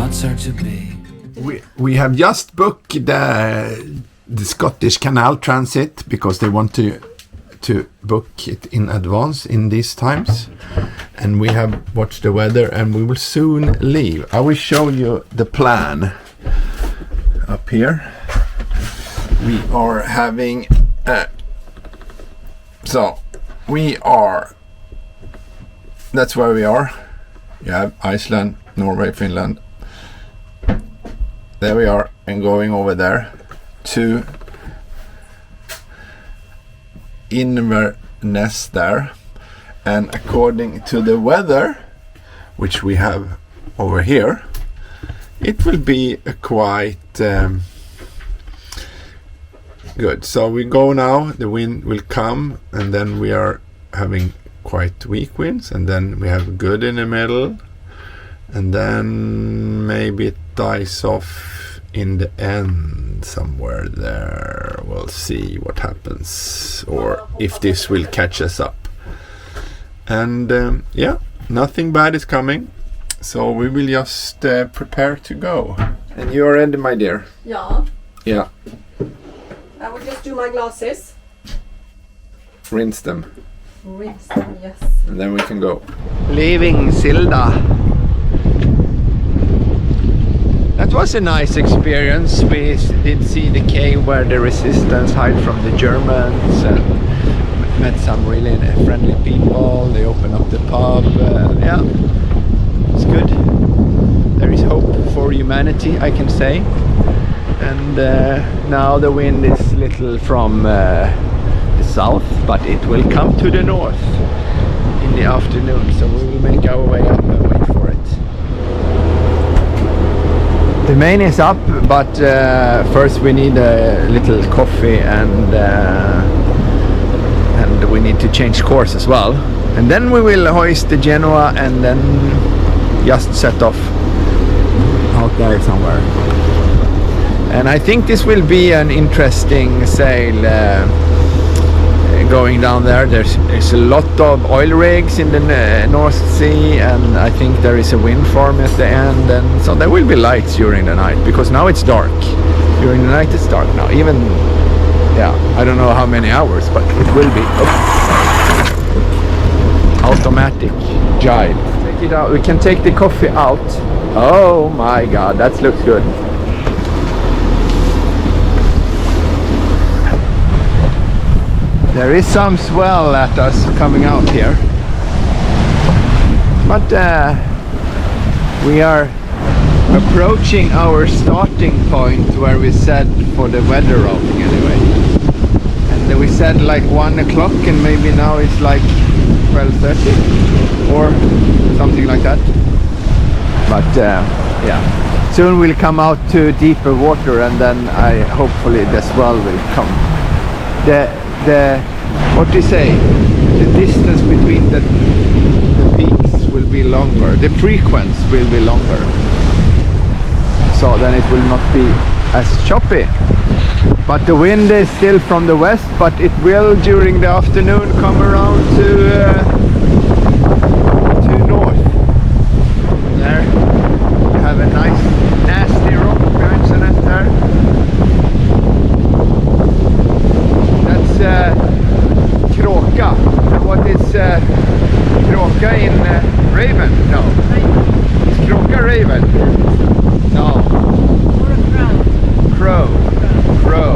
thoughts are to be. We have just booked the Scottish Canal transit because they want to book it in advance in these times, and we have watched the weather and we will soon leave. I will show you the plan up here. We are having that's where we are. You have Iceland, Norway, Finland. There we are, and going over there to Inverness there, and according to the weather which we have over here, it will be a quite good. So we go now, the wind will come, and then we are having quite weak winds, and then we have good in the middle, and then maybe it dies off in the end somewhere there. We'll see what happens, or if this will catch us up. And yeah, nothing bad is coming, so we will just prepare to go. And you are ready, my dear? Yeah. Yeah. I will just do my glasses. Rinse them. Rinse them, yes. And then we can go. Leaving Silda. That was a nice experience. We did see the cave where the resistance hid from the Germans, and met some really friendly people. They opened up the pub. Yeah, it's good. There is hope for humanity, I can say. And now the wind is little from the south, but it will come to the north in the afternoon, so we will make our way up and wait for it. The main is up, but first we need a little coffee, and we need to change course as well, and then we will hoist the Genoa and then just set off out there somewhere. And I think this will be an interesting sail going down there. There's a lot of oil rigs in the North Sea, and I think there is a wind farm at the end, and so there will be lights during the night, because now it's dark. During the night it's dark now, even, yeah, I don't know how many hours, but it will be. Automatic jibe. Take it out. We can take the coffee out. Oh my god, that looks good. There is some swell at us coming out here, but we are approaching our starting point where we said for the weather routing anyway, and we said like 1 o'clock, and maybe now it's like 12:30 or something like that. But yeah, soon we'll come out to deeper water, and then hopefully the swell will come. The what do you say? The distance between the peaks will be longer. The frequency will be longer. So then it will not be as choppy. But the wind is still from the west, but it will during the afternoon come around to north. There you have a nice nasty rock behind Jeanette there. That's Kråka. And what is Kråka in Raven? No. Is Kråka Raven? No. Or a crow. Crow. Crow.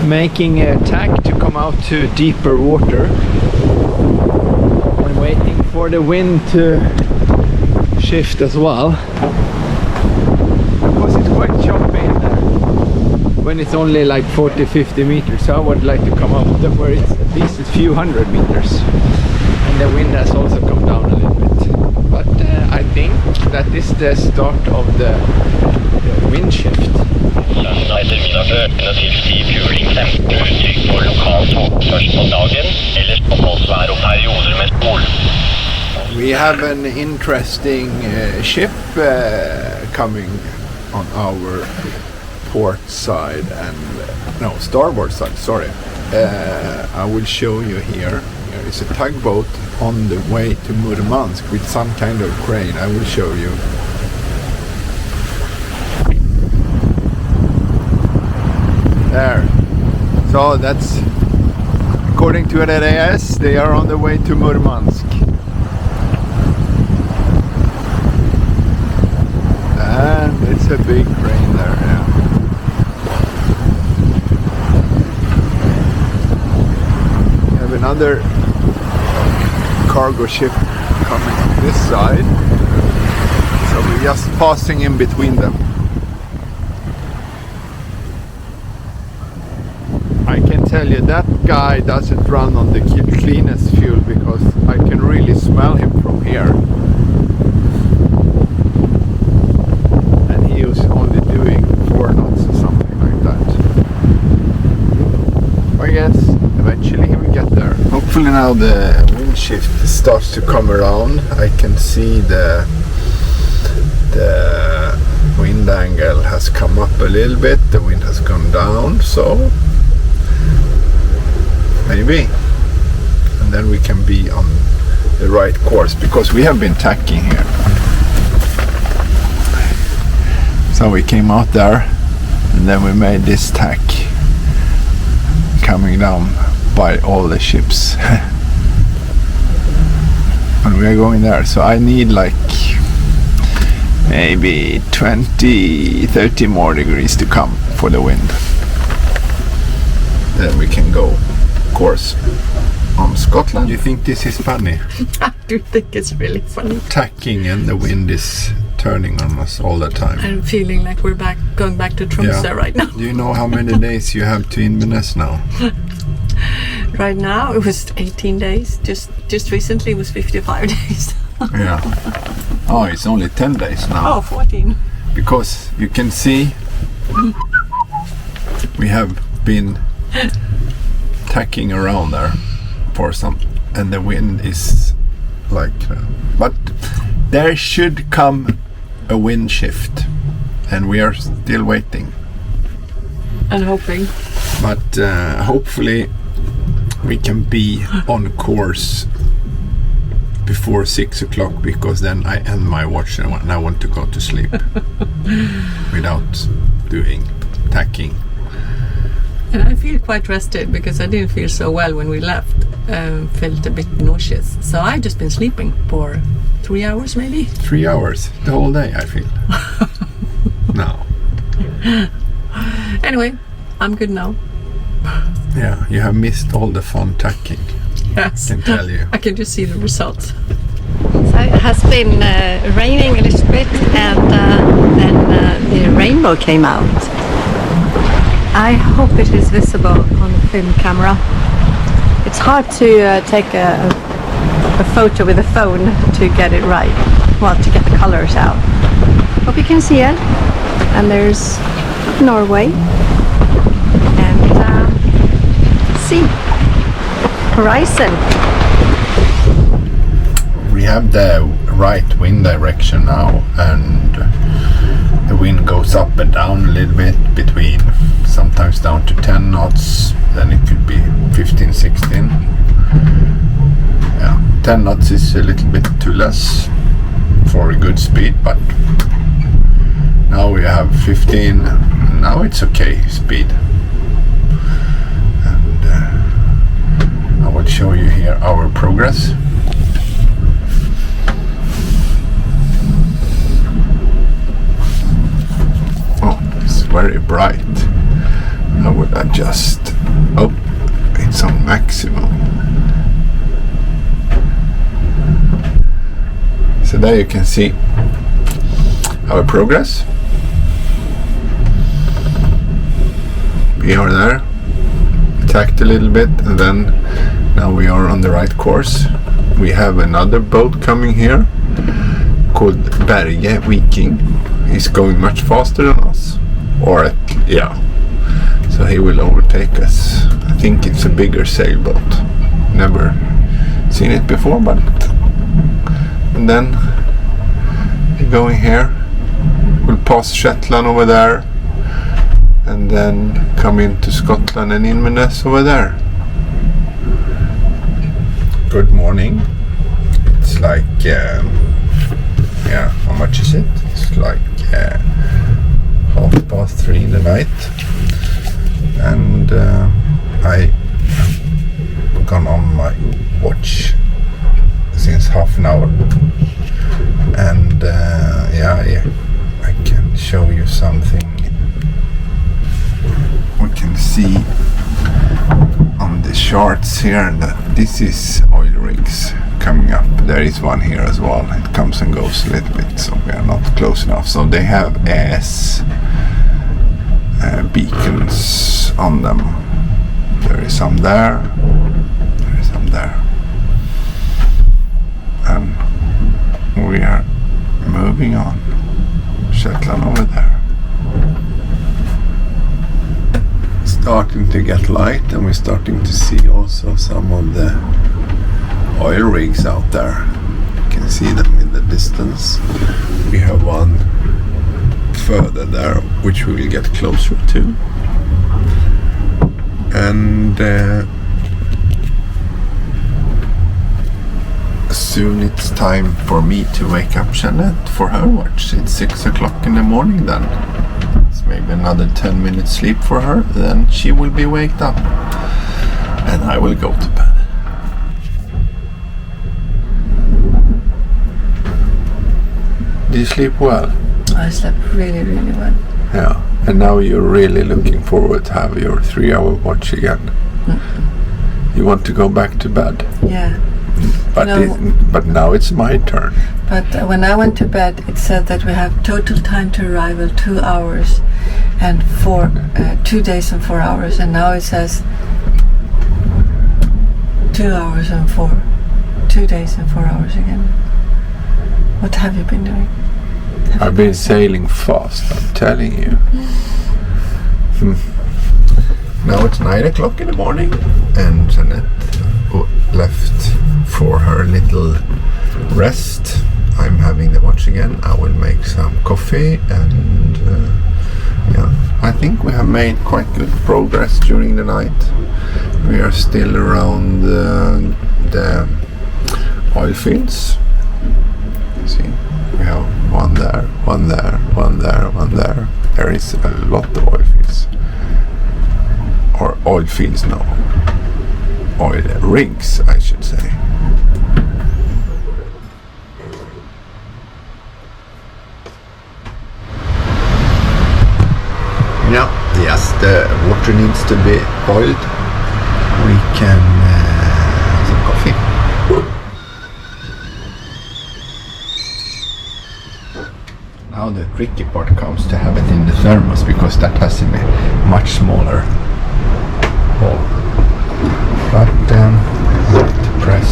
Making a tack to come out to deeper water. I'm waiting for the wind to shift as well, because it's quite choppy in there when it's only like 40-50 meters. So I would like to come up to where it's at least a few hundred meters, and the wind has also come down a little bit. But I think that is the start of the wind shift. Søndag ettermiddag økende til stiv kuling 15 uttrykk for lokaltog først på dagen, ellers oppholdsvær og perioder med sol. We have an interesting ship coming on our port side and no, starboard side, sorry. I will show you here. Here is a tugboat on the way to Murmansk with some kind of crane. I will show you. There. So that's, according to the AS, they are on the way to Murmansk. And it's a big crane there, yeah. We have another cargo ship coming on this side. So we're just passing in between them. I can tell you that guy doesn't run on the cleanest fuel, because I can really smell him from here. And he was only doing 4 knots or something like that. I guess eventually he will get there. Hopefully now the wind shift starts to come around. I can see the wind angle has come up a little bit, the wind has gone down, so maybe, and then we can be on the right course, because we have been tacking here. So we came out there and then we made this tack coming down by all the ships. And we are going there, so I need like maybe 20-30 more degrees to come for the wind. Then we can go course on Scotland. Do you think this is funny? I do think it's really funny. Tacking and the wind is turning on us all the time. I'm feeling like we're going back to Tromsø right now. Do you know how many days you have to Inverness now? Right now it was 18 days. Just recently it was 55 days. Yeah. Oh, it's only 10 days now. Oh, 14. Because you can see we have been tacking around there for some, and the wind is like but there should come a wind shift, and we are still waiting and hoping, but hopefully we can be on course before 6 o'clock, because then I end my watch and I want to go to sleep without doing tacking. And I feel quite rested, because I didn't feel so well when we left. Felt a bit nauseous, so I've just been sleeping for 3 hours maybe. 3 hours, the whole day I feel. No. Anyway, I'm good now. Yeah, you have missed all the fun tacking. Yes. I can tell you. I can just see the results. So it has been raining a little bit, and then the rainbow came out. I hope it is visible on the film camera. It's hard to take a photo with a phone to get it right, well, to get the colors out. Hope you can see it. And there's Norway and sea, horizon. We have the right wind direction now, and the wind goes up and down a little bit, between sometimes down to 10 knots, then it could be 15, 16. Yeah, 10 knots is a little bit too less for a good speed, but now we have 15, and now it's okay speed. And I will show you here our progress. Very bright. I would adjust. Oh, it's on maximum. So there you can see our progress. We are there, tacked a little bit, and then now we are on the right course. We have another boat coming here called Berge Viking. He's going much faster than us, so he will overtake us. I think it's a bigger sailboat. Never seen it before, but and then we're going here. We'll pass Shetland over there, and then come into Scotland and Inverness over there. Good morning. It's like how much is it? It's like 3:30 in the night, and I gone on my watch since half an hour, and I can show you something. We can see on the charts here that this is oil rigs coming up. There is one here as well. It comes and goes a little bit, so we are not close enough. So they have AS beacons on them. There is some there. There is some there. And we are moving on. Shetland over there. Starting to get light, and we're starting to see also some of the oil rigs out there. You can see them in the distance. We have one further there, which we will get closer to. And soon it's time for me to wake up Jeanette for her watch. It's 6 o'clock in the morning then. It's maybe another 10 minutes sleep for her, then she will be waked up and I will go to bed. Did you sleep well? I slept really, really well. Yeah, and now you're really looking forward to have your 3-hour watch again. You want to go back to bed? Yeah. But now it's my turn. But when I went to bed, it said that we have total time to arrival 2 hours and 2 days and 4 hours, and now it says 2 hours and 2 days and 4 hours again. What have you been doing? I've been sailing fast, I'm telling you. Now it's 9 o'clock in the morning, and Jeanette left for her little rest. I'm having the watch again. I will make some coffee, and I think we have made quite good progress during the night. We are still around the oil fields. See, we have one there, one there, one there, one there. There is a lot of oil fields. Or oil fields, no. Oil rigs, I should say. Yeah, yes, the water needs to be boiled. We can have some coffee. Now the tricky part comes to have it in the thermos, because that has a much smaller hole. But to press.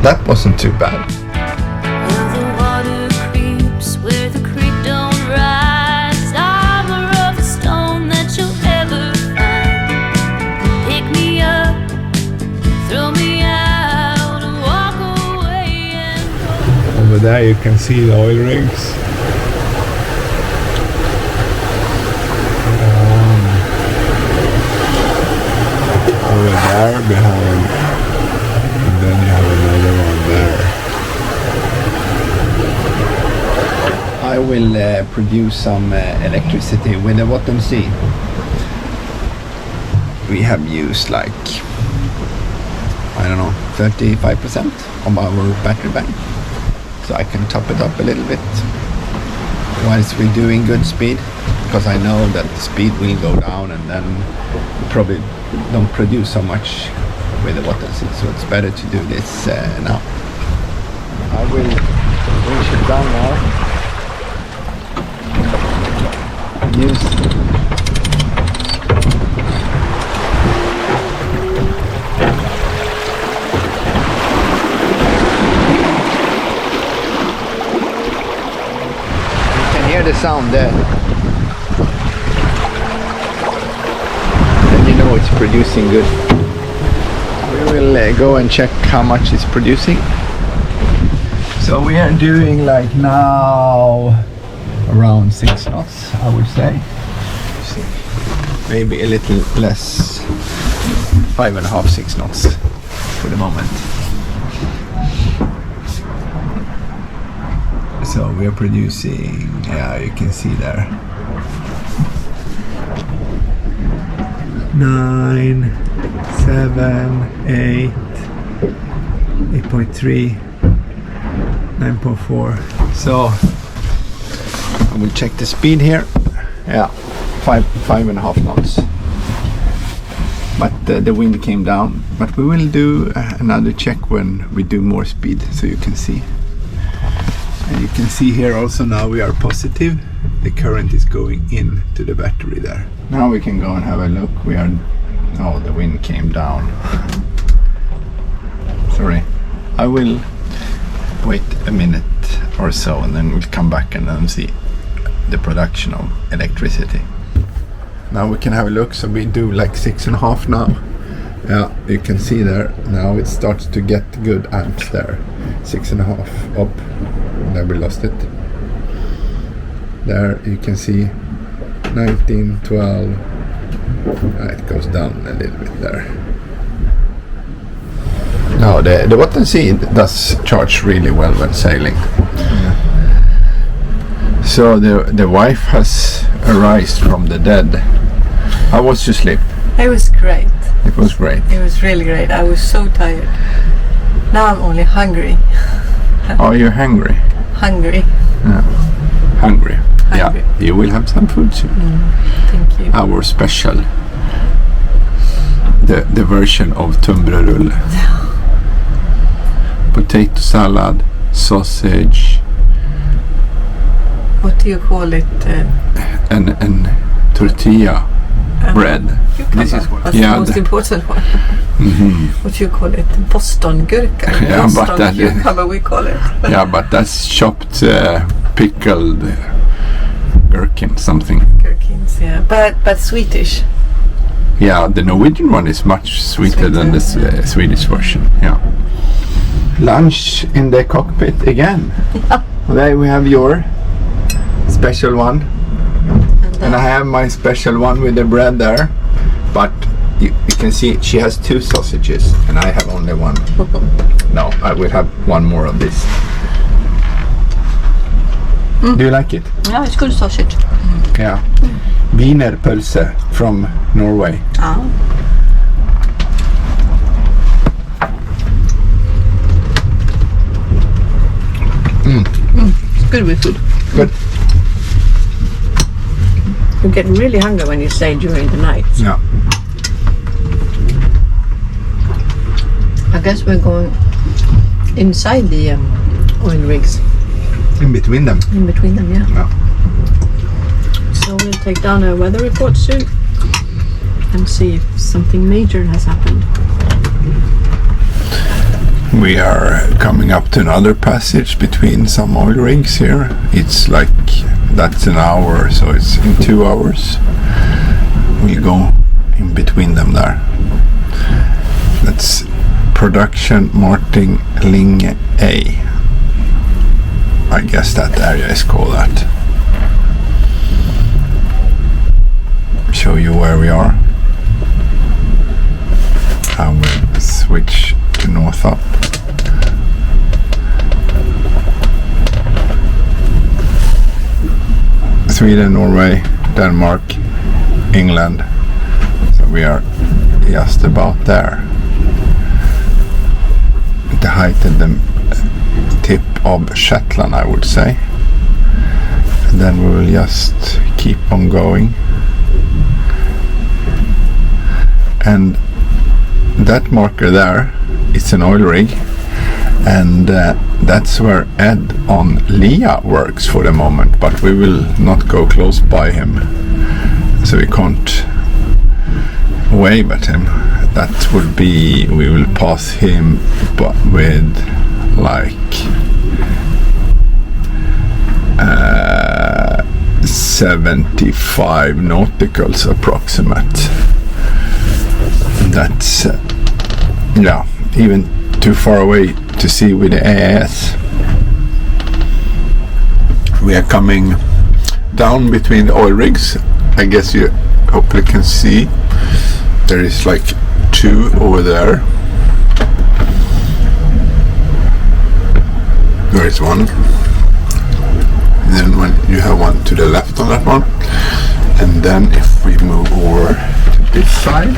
That wasn't too bad. Over there you can see the oil rigs. Over there behind, and then you have another one there. I will produce some electricity with the bottom sea. We have used like, I don't know, 35% of our battery bank. So I can top it up a little bit whilst we're doing good speed. because I know that the speed will go down and then we probably don't produce so much with the water seat, so it's better to do this now. I will winch it down now. Use hear the sound there, then you know it's producing good. We will go and check how much it's producing. So we are doing like now around 6 knots, I would say. Maybe a little less, 5.5, 6 knots for the moment. So we are producing, yeah, you can see there, 9, 7, 8, 8.3, 9.4. So I will check the speed here. Yeah, 5.5 knots. But the wind came down. But we will do another check when we do more speed, so you can see. And you can see here also now we are positive. The current is going into the battery there. Now we can go and have a look. Oh, the wind came down. Sorry. I will wait a minute or so and then we'll come back and then see the production of electricity. Now we can have a look. So we do like 6.5 now. Yeah, you can see there. Now it starts to get good amps there. 6.5 up. Then we lost it. There you can see 19, 12. It goes down a little bit there. No, the bottom seat does charge really well when sailing. Yeah. So the wife has arisen from the dead. How was your sleep? It was great. It was great. It was really great. I was so tired. Now I'm only hungry. Are you hungry? Hungry. Yeah. Hungry. Yeah, you will have some food soon. Thank you. Our special. The version of tunnbrödsrulle. Potato salad, sausage. What do you call it? And tortilla bread. This is what. That's the most important one. What do you call it? Boston gurka. Yeah, Boston but that cucumber we call it. Yeah, but that's chopped pickled gherkin something. Gherkins, yeah, but Swedish. Yeah, the Norwegian one is much sweeter than the Swedish version. Yeah. Lunch in the cockpit again. Yeah. There we have your special one. And I have my special one with the bread there. But you can see she has 2 sausages and I have only one. No, I will have one more of this. Do you like it? Yeah, it's good sausage. Yeah. Wienerpølse from Norway. Ah. It's good with food. Good. You get really hungry when you stay during the night. Yeah. I guess we're going inside the oil rigs. In between them. In between them, yeah. Yeah. So we'll take down a weather report soon and see if something major has happened. We are coming up to another passage between some oil rigs here. It's like, that's an hour, so it's in 2 hours. We'll go in between them there. That's production Martin Linge A. I guess that area is called that. Show you where we are. I will switch to north up. Sweden, Norway, Denmark, England. So we are just about there. The height of the tip of Shetland, I would say. And then we will just keep on going. And that marker there, it's an oil rig, and that's where Ed on Leah works for the moment, but we will not go close by him, so we can't wave at him. That would be, we will pass him but with like 75 nauticals approximate. That's yeah, even too far away to see with the AIS. We are coming down between the oil rigs. I guess you hopefully can see there is like two over there. There is one. And then when you have one to the left on that one, and then if we move over to this side,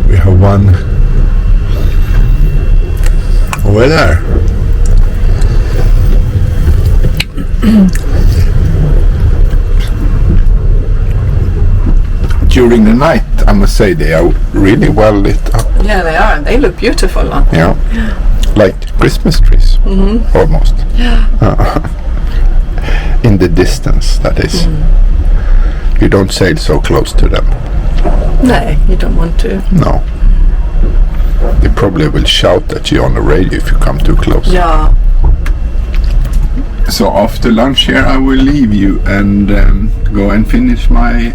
we have one over there. During the night, I must say they are really well lit up. Yeah, they are. They look beautiful. Yeah, like Christmas trees, almost. In the distance, that is. You don't sail so close to them. No, you don't want to. No. They probably will shout at you on the radio if you come too close. Yeah. So after lunch here, I will leave you and go and finish my.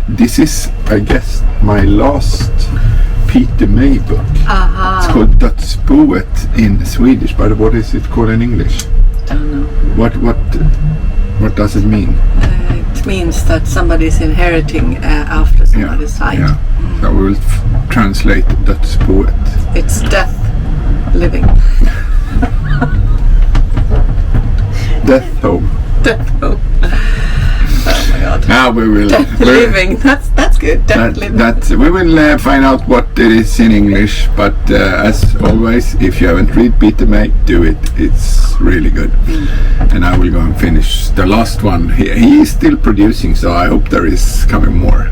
This is, I guess, my last Peter May book. It's called Dödsboet in Swedish, but what is it called in English? Don't know. What does it mean? It means that somebody's inheriting after somebody's died. Yeah. So we will translate Dödsboet. It's death, living. Death home. Death home. Oh my god. Now we will. Death living. That's good. Death living. We will find out what it is in English. But as always, if you haven't read Peter May, do it. It's really good. And I will go and finish the last one. He is still producing, so I hope there is coming more.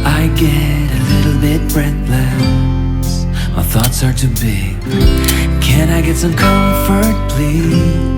I get a little bit breathless. My thoughts are too big. Can I get some comfort, please?